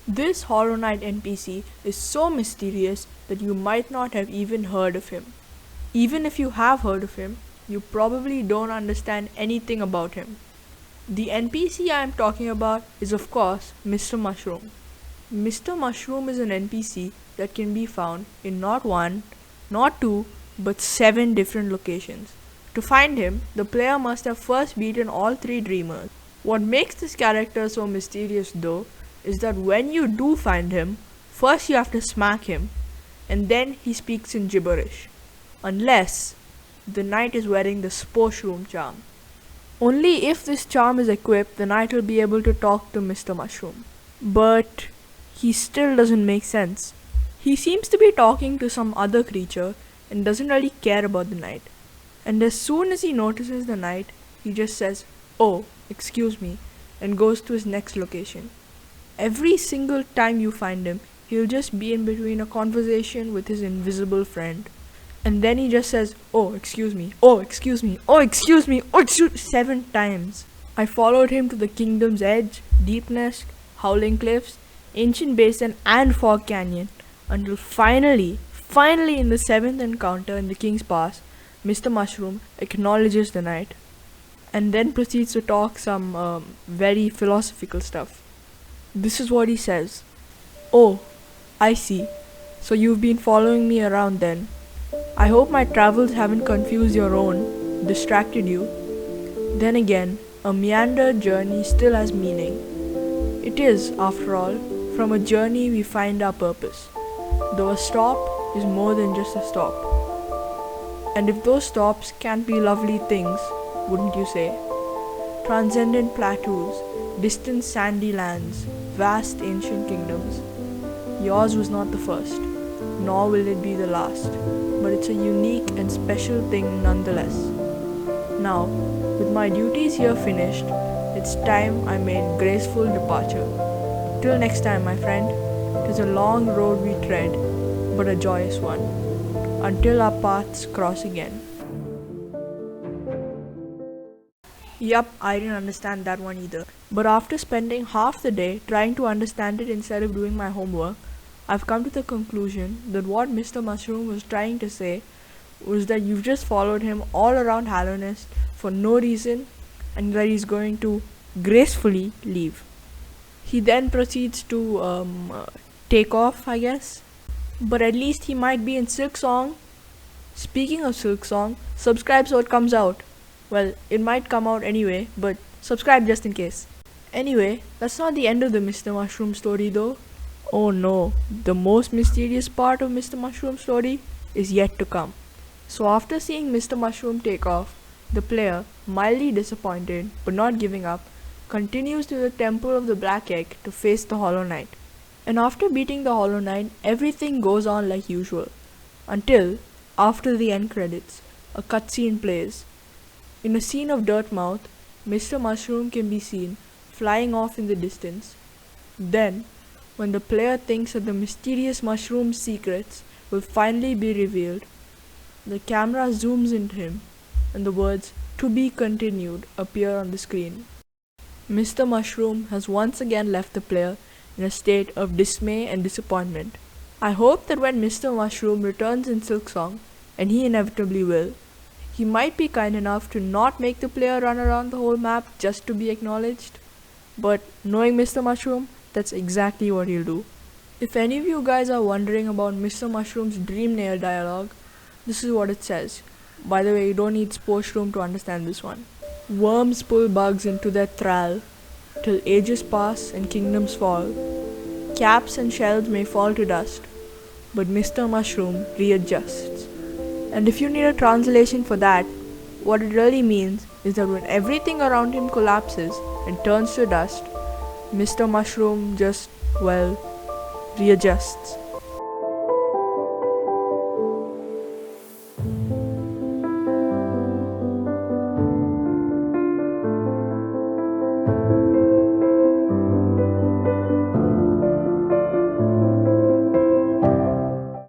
This Hollow Knight NPC is so mysterious that you might not have even heard of him. Even if you have heard of him, you probably don't understand anything about him. The NPC I am talking about is of course Mr. Mushroom. Mr. Mushroom is an NPC that can be found in not one, not two, but 7 different locations. To find him, the player must have first beaten all 3 dreamers. What makes this character so mysterious though is that when you do find him, first you have to smack him, and then he speaks in gibberish. Unless the knight is wearing the Sposhroom charm. Only if this charm is equipped, the knight will be able to talk to Mr. Mushroom. But he still doesn't make sense. He seems to be talking to some other creature and doesn't really care about the knight. And as soon as he notices the knight, he just says, "Oh, excuse me," and goes to his next location. Every single time you find him, he'll just be in between a conversation with his invisible friend. And then he just says, "Oh, excuse me, oh, excuse me, oh, excuse me, oh, excuse me," 7 times. I followed him to the Kingdom's Edge, Deep Nest, Howling Cliffs, Ancient Basin, and Fog Canyon, until finally in the 7th encounter in the King's Pass, Mr. Mushroom acknowledges the knight, and then proceeds to talk some very philosophical stuff. This is what he says. "Oh, I see. So you've been following me around then. I hope my travels haven't confused your own, distracted you. Then again, a meandered journey still has meaning. It is, after all, from a journey we find our purpose, though a stop is more than just a stop. And if those stops can't be lovely things, wouldn't you say? Transcendent plateaus, distant sandy lands, vast ancient kingdoms. Yours was not the first, nor will it be the last, but it's a unique and special thing nonetheless. Now, with my duties here finished, it's time I made graceful departure. Till next time, my friend, 'tis a long road we tread, but a joyous one, until our paths cross again." Yup, I didn't understand that one either. But after spending half the day trying to understand it instead of doing my homework, I've come to the conclusion that what Mr. Mushroom was trying to say was that you've just followed him all around Hallownest for no reason, and that he's going to gracefully leave. He then proceeds to take off, I guess. But at least he might be in Silk Song. Speaking of Silk Song, subscribe so it comes out. Well, it might come out anyway, but subscribe just in case. Anyway, that's not the end of the Mr. Mushroom story though. Oh no, the most mysterious part of Mr. Mushroom's story is yet to come. So after seeing Mr. Mushroom take off, the player, mildly disappointed but not giving up, continues to the Temple of the Black Egg to face the Hollow Knight. And after beating the Hollow Knight, everything goes on like usual. Until, after the end credits, a cutscene plays. In a scene of Dirtmouth, Mr. Mushroom can be seen flying off in the distance. Then, when the player thinks that the mysterious mushroom's secrets will finally be revealed, the camera zooms into him and the words "To be continued" appear on the screen. Mr. Mushroom has once again left the player in a state of dismay and disappointment. I hope that when Mr. Mushroom returns in Silksong, and he inevitably will, he might be kind enough to not make the player run around the whole map just to be acknowledged. But knowing Mr. Mushroom, that's exactly what he'll do. If any of you guys are wondering about Mr. Mushroom's dream nail dialogue, this is what it says. By the way, you don't need Sposhroom to understand this one. "Worms pull bugs into their thrall, till ages pass and kingdoms fall. Caps and shells may fall to dust, but Mr. Mushroom readjusts." And if you need a translation for that, what it really means is that when everything around him collapses and turns to dust, Mr. Mushroom just, well, readjusts.